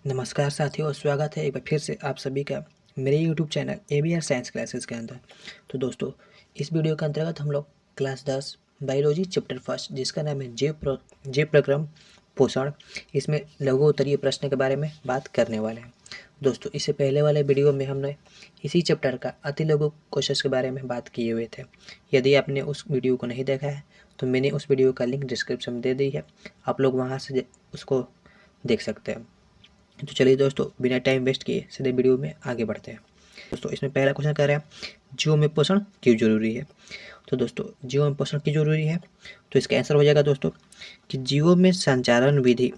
नमस्कार साथियों, स्वागत है एक बार फिर से आप सभी का मेरे YouTube channel ABR science classes के अंदर। तो दोस्तों, इस वीडियो के अंतर्गत हम लोग क्लास 10 बायोलॉजी चैप्टर फर्स्ट, जिसका नाम है जीव प्रक्रम पोषण, इसमें लघु उत्तरीय प्रश्न के बारे में बात करने वाले हैं। दोस्तों, इससे पहले वाले वीडियो में हमने इसी चैप्टर का अति लघु क्वेश्चन के बारे में बात किए हुए थे। यदि आपने उस वीडियो को नहीं देखा है तो मैंने उस वीडियो का लिंक डिस्क्रिप्शन में दे दी है, आप लोग वहाँ से उसको देख सकते हैं। तो चलिए दोस्तों, बिना टाइम वेस्ट किए सीधे वीडियो में आगे बढ़ते हैं। दोस्तों, इसमें पहला क्वेश्चन कर रहे हैं, जीवों में पोषण क्यों जरूरी है। तो दोस्तों, जीवों में पोषण क्यों जरूरी है, तो इसका आंसर हो जाएगा दोस्तों कि जीवों में संचारण विधि,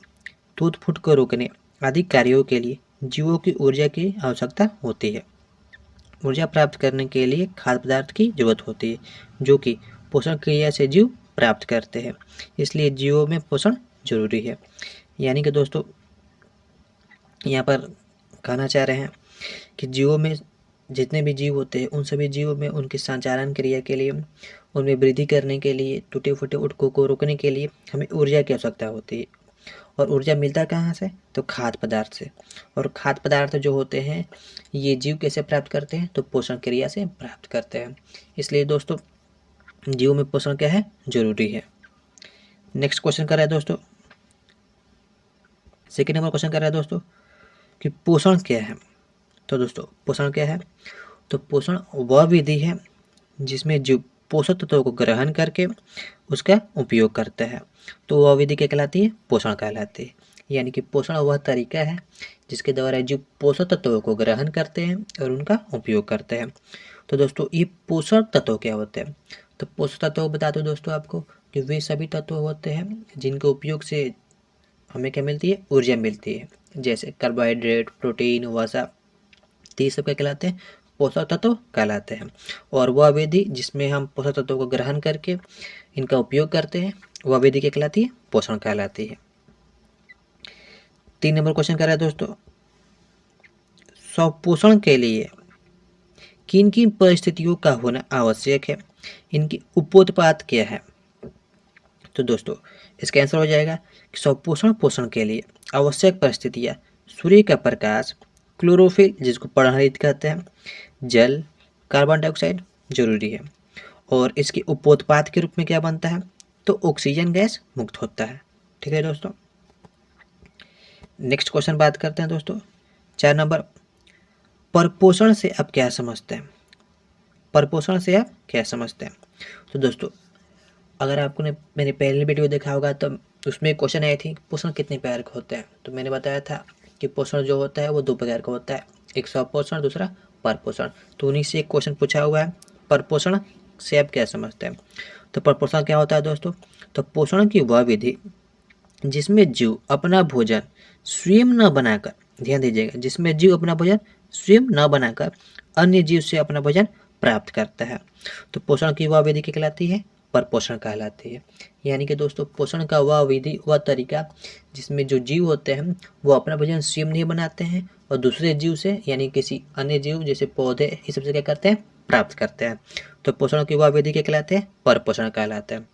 टूट फूट को रोकने आदि कार्यों के लिए जीवों की ऊर्जा की आवश्यकता होती है। ऊर्जा प्राप्त करने के लिए खाद्य पदार्थ की जरूरत होती है, जो कि पोषण क्रिया से जीव प्राप्त करते हैं। इसलिए जीवों में पोषण जरूरी है। यानी कि दोस्तों, यहाँ पर कहना चाह रहे हैं कि जीवों में जितने भी जीव होते हैं, उन सभी जीवों में उनकी संचारण क्रिया के लिए, उनमें वृद्धि करने के लिए, टूटे फूटे ऊतकों को रोकने के लिए हमें ऊर्जा की आवश्यकता होती है। और ऊर्जा मिलता कहाँ से, तो खाद्य पदार्थ से। और खाद्य पदार्थ जो होते हैं, ये जीव कैसे प्राप्त करते हैं, तो पोषण क्रिया से प्राप्त करते हैं। इसलिए दोस्तों, जीवों में पोषण क्या है, जरूरी है। नेक्स्ट क्वेश्चन कर रहा है दोस्तों, सेकेंड नंबर क्वेश्चन कर रहा है दोस्तों कि पोषण क्या है। तो दोस्तों, पोषण क्या है, तो पोषण वह विधि है जिसमें जीव पोषक तत्वों को ग्रहण करके उसका उपयोग करता है। तो वह विधि क्या कहलाती है, पोषण कहलाती है। यानी कि पोषण वह तरीका है जिसके द्वारा जीव पोषक तत्वों को ग्रहण करते हैं और उनका उपयोग करते हैं। तो दोस्तों, ये पोषक तत्व क्या होते हैं, तो पोषक तत्व बता दो दोस्तों आपको कि वे सभी तत्व होते हैं जिनके उपयोग से हमें क्या मिलती है, ऊर्जा मिलती है। जैसे कार्बोहाइड्रेट, प्रोटीन, वसा, तो ये सब क्या कहलाते हैं, पोषक तत्व कहलाते हैं। और वह विधि जिसमें हम पोषक तत्वों को ग्रहण करके इनका उपयोग करते हैं, वह विधि क्या कहलाती है, पोषण कहलाती है। 3 नंबर क्वेश्चन कर रहा है दोस्तों, स्वपोषण के लिए किन किन परिस्थितियों का होना आवश्यक है, इनकी उपोत्पाद क्या है। तो दोस्तों, इसका आंसर हो जाएगा कि स्वपोषण पोषण के लिए आवश्यक परिस्थितियाँ सूर्य का प्रकाश, क्लोरोफिल जिसको पर्णहरित कहते हैं, जल, कार्बन डाइऑक्साइड जरूरी है। और इसके उपोत्पाद के रूप में क्या बनता है, तो ऑक्सीजन गैस मुक्त होता है। ठीक है दोस्तों। नेक्स्ट क्वेश्चन बात करते हैं दोस्तों, 4 नंबर, परपोषण से आप क्या समझते हैं। परपोषण से आप क्या समझते हैं। तो दोस्तों, अगर आपने मेरी पहली वीडियो देखा होगा तो उसमें क्वेश्चन आई थी पोषण कितने प्रकार के होते हैं। तो मैंने बताया था कि पोषण जो होता है वो 2 प्रकार का होता है, एक स्वपोषण, दूसरा परपोषण। तो उन्हीं से एक क्वेश्चन पूछा हुआ है, परपोषण से आप क्या समझते हैं। तो परपोषण क्या होता है दोस्तों, तो पोषण की वह विधि जिसमें जीव अपना भोजन स्वयं न बनाकर, ध्यान दीजिएगा, जिसमें जीव अपना भोजन स्वयं न बनाकर अन्य जीव से अपना भोजन प्राप्त करता है। तो पोषण की वह विधि क्या कहलाती है, परपोषण कहलाती है। यानी कि दोस्तों, पोषण का वह विधि, वह तरीका जिसमें जो जीव होते हैं वो अपना भोजन स्वयं नहीं बनाते हैं और दूसरे जीव से, यानी किसी अन्य जीव जैसे पौधे, इस सबसे क्या करते हैं, प्राप्त करते हैं। तो पोषण की वह विधि क्या कहलाते हैं, परपोषण कहलाते हैं।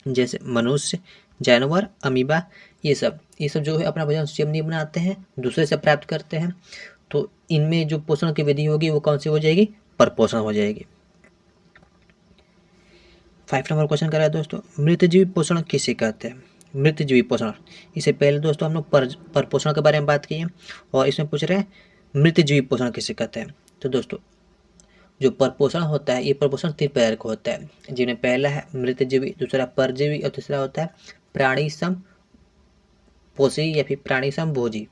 जैसे मनुष्य, जानवर, अमीबा, ये सब जो है अपना भोजन स्वयं नहीं बनाते हैं, दूसरे से प्राप्त करते हैं। तो इनमें जो पोषण की विधि होगी वो कौन सी हो जाएगी, परपोषण हो जाएगी। 5 नंबर क्वेश्चन कर रहा है दोस्तों, मृतजीवी पोषण किसे कहते हैं। मृतजीवी पोषण, इससे पहले दोस्तों हम लोग परपोषण के बारे में बात की है और इसमें पूछ रहे हैं मृतजीवी पोषण किसे कहते हैं। तो दोस्तों, जो परपोषण होता है, ये परपोषण 3 प्रकार का होता है, जिनमें पहला है मृतजीवी, दूसरा परजीवी और तीसरा होता है प्राणी समपोषी या फिर प्राणी समभोजी।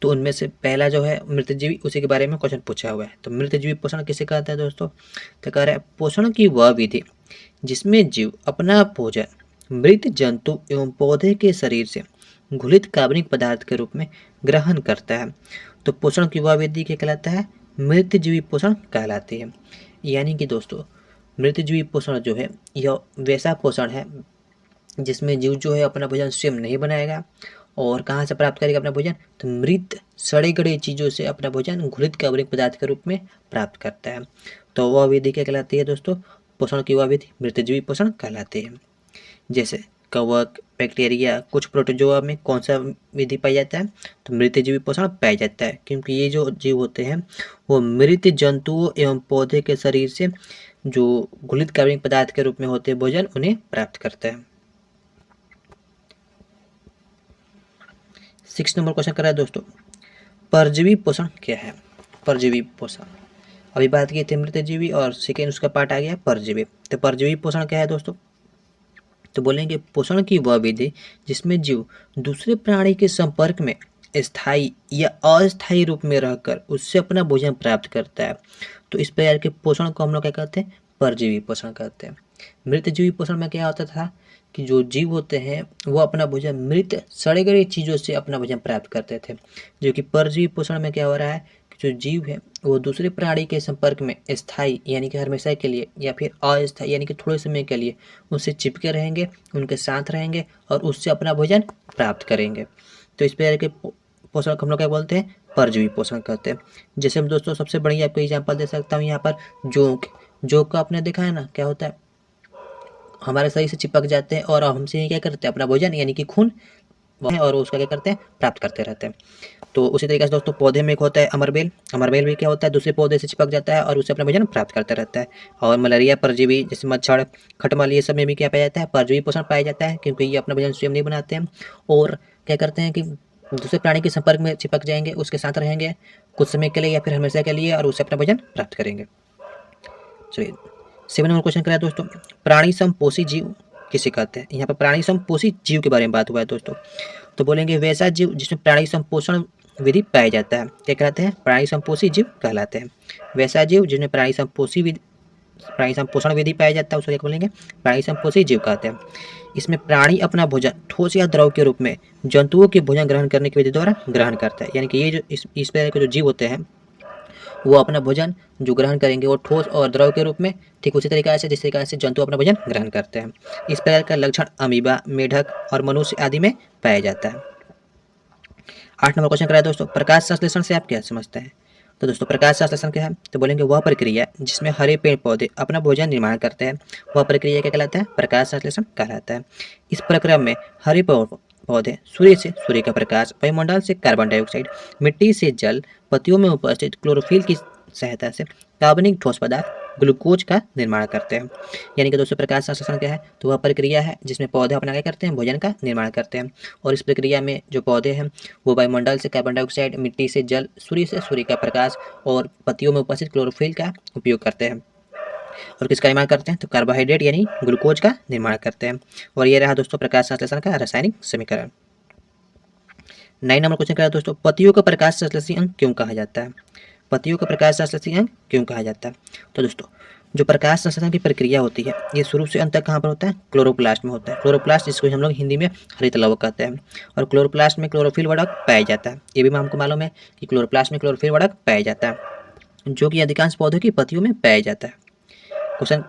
तो उनमें से पहला जो है मृतजीवी, उसी के बारे में क्वेश्चन पूछा हुआ है। तो मृतजीवी पोषण किसे कहते हैं दोस्तों, तो कह रहे हैं पोषण की वह विधि जिसमें जीव अपना भोजन मृत जंतु एवं पौधे के शरीर से घुलित कार्बनिक पदार्थ के रूप में ग्रहण करता है। तो पोषण की वह विधि क्या कहलाता है, मृतजीवी पोषण कहलाती है। यानी कि दोस्तों, मृतजीवी पोषण जो है यह वैसा पोषण है जिसमें जीव जो है अपना भोजन स्वयं नहीं बनाएगा और कहाँ से प्राप्त करेगा अपना भोजन, तो मृत सड़े गड़े चीज़ों से अपना भोजन घुलित कार्बनिक पदार्थ के रूप में प्राप्त करता है। तो वह विधि क्या कहलाती है दोस्तों, पोषण की वह विधि मृतजीवी पोषण कहलाती है। जैसे कवक, बैक्टीरिया, कुछ प्रोटोजोआ में कौन सा विधि पाया जाता है? तो मृतजीवी पोषण पाया जाता है, क्योंकि ये जो जीव होते हैं वो मृत जंतुओं एवं पौधे के शरीर से जो घुलित कार्बनिक पदार्थ के रूप में होते हैं भोजन उन्हें प्राप्त करते हैं। 6 नंबर क्वेश्चन कर रहा है दोस्तों, परजीवी पोषण क्या है? परजीवी पोषण अभी बात की थी मृतजीवी और सेकेंड उसका पार्ट आ गया परजीवी। तो परजीवी पोषण क्या है दोस्तों? तो बोलेंगे पोषण की वह विधि जिसमें जीव दूसरे प्राणी के संपर्क में स्थायी या अस्थायी रूप में रहकर उससे अपना भोजन प्राप्त करता है। तो इस प्रकार के पोषण को हम लोग क्या कहते हैं? परजीवी पोषण कहते हैं। मृतजीवी पोषण में क्या होता था कि जो जीव होते हैं वो अपना भोजन मृत सड़े गले चीज़ों से अपना भोजन प्राप्त करते थे, जो कि परजीवी पोषण में क्या हो रहा है कि जो जीव है वो दूसरे प्राणी के संपर्क में स्थायी यानी कि हमेशा के लिए या फिर अस्थायी यानी कि थोड़े समय के लिए उससे चिपके रहेंगे, उनके साथ रहेंगे और उससे अपना भोजन प्राप्त करेंगे। तो इस प्रकार के पोषण को हम लोग क्या बोलते हैं? परजीवी पोषण कहते हैं। जैसे हम दोस्तों सबसे बड़ी आपको एग्जाम्पल दे सकता हूँ यहाँ पर जोंक। जोंक का आपने देखा है ना, क्या होता है? हमारे शरीर से चिपक जाते हैं और हमसे क्या करते हैं? अपना भोजन यानी कि खून और उसका क्या करते हैं? प्राप्त करते रहते हैं। तो उसी तरीके से दोस्तों पौधे में एक होता है अमरबेल। अमरबेल भी क्या होता है? दूसरे पौधे से चिपक जाता है और उससे अपना भोजन प्राप्त करता रहता है। और मलेरिया परजीवी जैसे मच्छर, खटमल, ये सब में भी क्या पाया जाता है? परजीवी पोषण पाया जाता है, क्योंकि ये अपना भोजन स्वयं नहीं बनाते हैं और क्या करते हैं कि दूसरे प्राणी के संपर्क में चिपक जाएंगे, उसके साथ रहेंगे कुछ समय के लिए या फिर हमेशा के लिए और उससे अपना भोजन प्राप्त करेंगे। चलिए 7 नंबर क्वेश्चन कराया दोस्तों, प्राणी समपोषी जीव किसे कहते हैं? यहाँ पर प्राणी समपोषी जीव के बारे में बात हुआ है दोस्तों। तो बोलेंगे वैसा जीव जिसमें प्राणी संपोषण विधि पाया जाता है, क्या कहलाते हैं? प्राणी संपोषी जीव कहलाते हैं। वैसा जीव जिसमें प्राणी संपोषण विधि पाया जाता है उसको क्या बोलेंगे? प्राणी संपोषी जीव कहते हैं। इसमें प्राणी अपना भोजन ठोस या द्रव के रूप में जंतुओं के भोजन ग्रहण करने की विधि द्वारा ग्रहण करता है, यानी कि ये जो इस प्रकार के जो जीव होते हैं वो अपना भोजन जो ग्रहण करेंगे वो ठोस और द्रव के रूप में, ठीक उसी तरीके से जिस तरीके से जंतु अपना भोजन ग्रहण करते हैं। इस प्रकार का लक्षण अमीबा, मेढक और मनुष्य आदि में पाया जाता है। 8 नंबर क्वेश्चन कराया दोस्तों, प्रकाश संश्लेषण से आप क्या समझते हैं? तो दोस्तों प्रकाश संश्लेषण क्या है? तो बोलेंगे वह प्रक्रिया जिसमें हरे पेड़ पौधे अपना भोजन निर्माण करते हैं, वह प्रक्रिया क्या कहलाता है? प्रकाश संश्लेषण कहलाता है। इस प्रक्रिया में हरे पौधे सूर्य से सूर्य का प्रकाश, वायुमंडल से कार्बन डाइऑक्साइड, मिट्टी से जल, पत्तियों में उपस्थित क्लोरोफिल की सहायता से कार्बनिक ठोस पदार्थ ग्लूकोज का निर्माण करते हैं। यानी कि दोस्तों प्रकाश संश्लेषण क्या है? तो वह प्रक्रिया है जिसमें पौधे अपना क्या करते हैं? भोजन का निर्माण करते हैं। और इस प्रक्रिया में जो पौधे हैं वो वायुमंडल से कार्बन डाइऑक्साइड, मिट्टी से जल, सूर्य से सूर्य का प्रकाश और पत्तियों में उपस्थित क्लोरोफिल का उपयोग करते हैं। और किसका निर्माण करते हैं? तो कार्बोहाइड्रेट यानी ग्लूकोज का निर्माण करते हैं। और ये रहा दोस्तों प्रकाश संश्लेषण का रासायनिक समीकरण। 9 नंबर क्वेश्चन करा दोस्तों, पत्तियों का प्रकाश संश्लेषी अंग क्यों कहा जाता है? पत्तियों का प्रकाश संश्लेषी अंग क्यों कहा जाता है? तो दोस्तों जो प्रकाश संश्लेषण की प्रक्रिया होती है ये शुरू से अंत तक कहाँ पर होता है? क्लोरोप्लास्ट में होता है। क्लोरोप्लास्ट जिसको हम लोग हिंदी में हरित लवक कहते हैं। और क्लोरोप्लास्ट में क्लोरोफिल वर्णक पाया जाता है। ये भी हमको मालूम है कि क्लोरोप्लास्ट में क्लोरोफिल वर्णक पाया जाता है, जो कि अधिकांश पौधों की पत्तियों में पाया जाता है। क्वेश्चन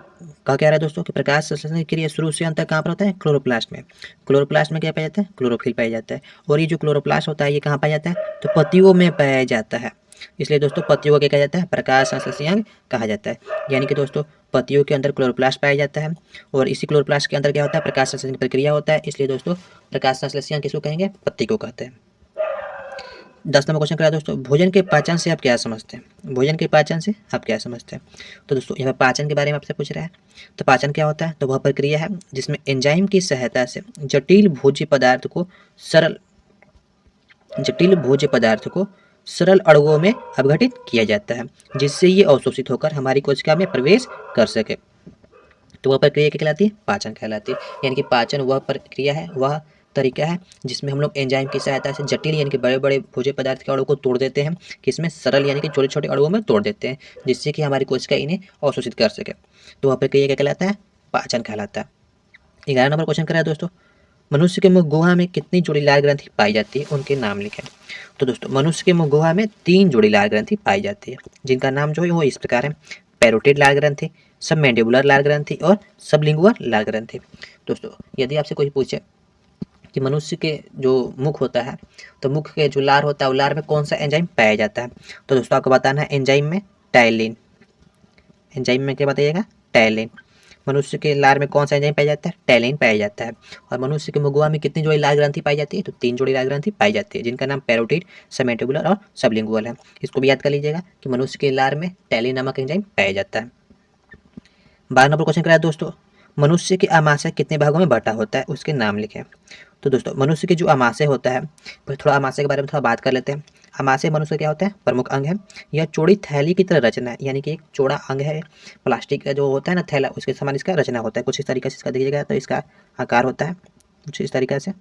कहा क्या रहा है दोस्तों कि प्रकाश संश्लेषण की क्रिया शुरू से अंत तक कहाँ पर होता है? क्लोरोप्लास्ट में। क्लोरोप्लास्ट में क्या पाया जाता है? क्लोरोफिल पाया जाता है। और ये जो क्लोरोप्लास्ट होता है ये कहाँ पाया जाता है? तो पत्तियों में पाया जाता है। इसलिए दोस्तों पत्तियों को क्या कहा जाता है? प्रकाश संश्लेषी अंग कहा जाता है। यानी कि दोस्तों पत्तियों के अंदर क्लोरोप्लास्ट पाया जाता है और इसी क्लोरोप्लास्ट के अंदर क्या होता है? प्रकाश संश्लेषण की प्रक्रिया होता है। इसलिए दोस्तों प्रकाश संश्लेषी अंग किसको कहेंगे? पत्ती को कहते हैं। 10 नंबर क्वेश्चन करा दोस्तों, भोजन के पाचन से आप क्या समझते हैं? भोजन के पाचन से आप क्या समझते हैं? तो दोस्तों यहाँ पर पाचन के बारे में आपसे पूछ रहा है। तो पाचन क्या होता है? तो वह प्रक्रिया है जिसमें एंजाइम की सहायता से जटिल भोज्य पदार्थ को सरल अणुओं में अपघटित किया जाता है, जिससे ये अवशोषित होकर हमारी कोशिका में प्रवेश कर सके। तो वह प्रक्रिया क्या कहलाती है? पाचन कहलाती है। यानी कि पाचन वह प्रक्रिया है, वह तरीका है जिसमें हम लोग एंजाइम की सहायता से जटिल यानी कि बड़े बड़े भोज्य पदार्थ के अणुओं को तोड़ देते हैं, किसमें? सरल यानी कि छोटे छोटे अणुओं में तोड़ देते हैं, जिससे कि हमारी कोशिका इन्हें अवशोषित कर सके। तो वह प्रक्रिया क्या कहलाता है? पाचन कहलाता है। 11 नंबर क्वेश्चन करा दोस्तों, मनुष्य के मुख गुहा में कितनी जोड़ी लाल ग्रंथि पाई जाती है? उनके नाम लिखें। तो दोस्तों मनुष्य के मुख गुहा में 3 जोड़ी लाल ग्रंथि पाई जाती है, जिनका नाम जो है वो इस प्रकार है: पैरोटिड लाल ग्रंथि, सबमैंडिबुलर लाल ग्रंथि और सबलिंगुअल लाल ग्रंथि। दोस्तों यदि आपसे कोई पूछे कि मनुष्य के जो मुख होता है तो मुख के जो लार होता है वो लार में कौन सा एंजाइम पाया जाता है? तो दोस्तों आपको बताना है एंजाइम में टायलिन। एंजाइम में क्या बताइएगा? टायलिन। मनुष्य के लार में कौन सा एंजाइम पाया जाता है? टैलिन पाया जाता है। और मनुष्य के मुगुआ में कितनी जोड़ी लाल ग्रंथि पाई जाती है? तो 3 जोड़ी लाल ग्रंथि पाई जाती है, जिनका नाम पैरोटिड, सबमेंटिबुलर और सबलिंगुअल है। इसको भी याद कर लीजिएगा कि मनुष्य के लार में टैलिन नामक एंजाइम पाया जाता है। 12 नंबर क्वेश्चन कराया दोस्तों, मनुष्य के आमाशय कितने भागों में बटा होता है, उसके नाम लिखें। तो दोस्तों मनुष्य के जो आमाशय होता है, पर थोड़ा आमाशय के बारे में थोड़ा बात कर लेते हैं। आमाशय मनुष्य का क्या होता है? प्रमुख अंग है। यह चौड़ी थैली की तरह रचना है, यानी कि एक चौड़ा अंग है। प्लास्टिक का जो होता है ना थैला, उसके समान इसका रचना होता है। कुछ इस तरीके से इसका देखिएगा तो इसका आकार होता है कुछ इस तरीके से,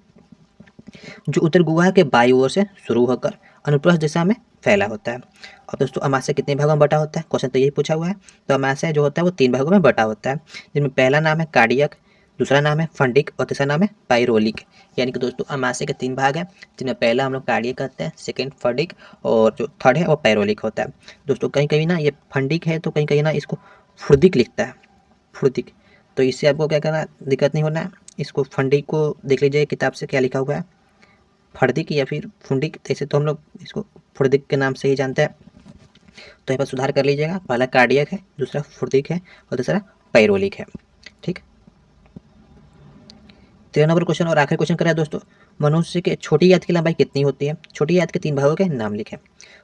जो उत्तर गुहा के बाईं ओर से शुरू होकर अनुप्रस्थ दिशा में फैला होता है। और दोस्तों अमाशय कितने भागों में बटा होता है? क्वेश्चन तो यही पूछा हुआ है। तो अमाशय जो होता है वो 3 भागों में बटा होता है, जिनमें पहला नाम है कार्डियक, दूसरा नाम है फंडिक और तीसरा नाम है पाइरोलिक। यानी कि दोस्तों अमाशय के 3 भाग हैं, जिनमें पहला हम लोग कार्डियक कहते हैं, सेकेंड फंडिक और जो थर्ड है वो पाइरोलिक होता है। दोस्तों कहीं कहीं ना ये फंडिक है तो कहीं कहीं ना इसको फुर्दिक लिखता है, फुर्दिक। तो इससे आपको क्या करना, दिक्कत नहीं होना है। इसको फंडिक को देख लीजिए किताब से क्या लिखा हुआ है, फर्दिक या फिर फुंडिक, ऐसे तो हम लोग इसको फुर्दिक के नाम से ही जानते हैं। तो यहाँ पर सुधार कर लीजिएगा, पहला कार्डियक है, दूसरा फुर्दिक है और तीसरा पैरोलिक है। ठीक, 13 नंबर क्वेश्चन और आखिरी क्वेश्चन करें दोस्तों, मनुष्य के छोटी आंत की लंबाई कितनी होती है? छोटी आंत के 3 भागों के नाम लिखें।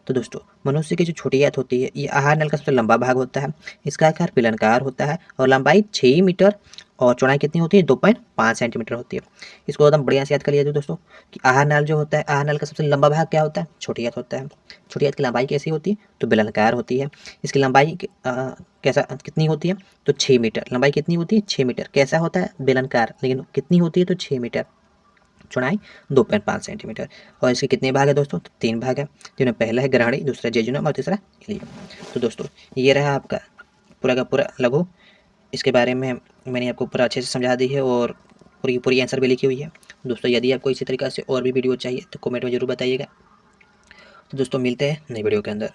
तो दोस्तों मनुष्य की जो छोटी आंत होती है, ये आहार नल का सबसे लंबा भाग होता है। इसका आकार बेलनाकार होता है और लंबाई 6 मीटर और चौड़ाई कितनी होती है? 2.5 सेंटीमीटर होती है। इसको एकदम बढ़िया से याद कर लिया दोस्तों कि आहार नल जो होता है, आहार नल का सबसे लंबा भाग क्या होता है? छोटी आंत होता है। छोटी आंत की लंबाई कैसी होती है? तो बेलनाकार होती है। इसकी लंबाई कैसा कितनी होती है? तो 6 मीटर। लंबाई कितनी होती है? 6 मीटर। कैसा होता है? बेलनाकार, लेकिन कितनी होती है? तो 6 मीटर। चौड़ाई 2.5 सेंटीमीटर। और इसके कितने भाग है दोस्तों? तो 3 भाग है, जिनमें पहला है ग्रहणी, दूसरा जेजुनम और तीसरा इलियम। तो दोस्तों ये रहा आपका पूरा का पूरा लघु। इसके बारे में मैंने आपको पूरा अच्छे से समझा दी है और पूरी पूरी आंसर भी लिखी हुई है। दोस्तों यदि आपको इसी तरीक़े से और भी वीडियो चाहिए तो कमेंट में ज़रूर बताइएगा। तो दोस्तों मिलते हैं नई वीडियो के अंदर।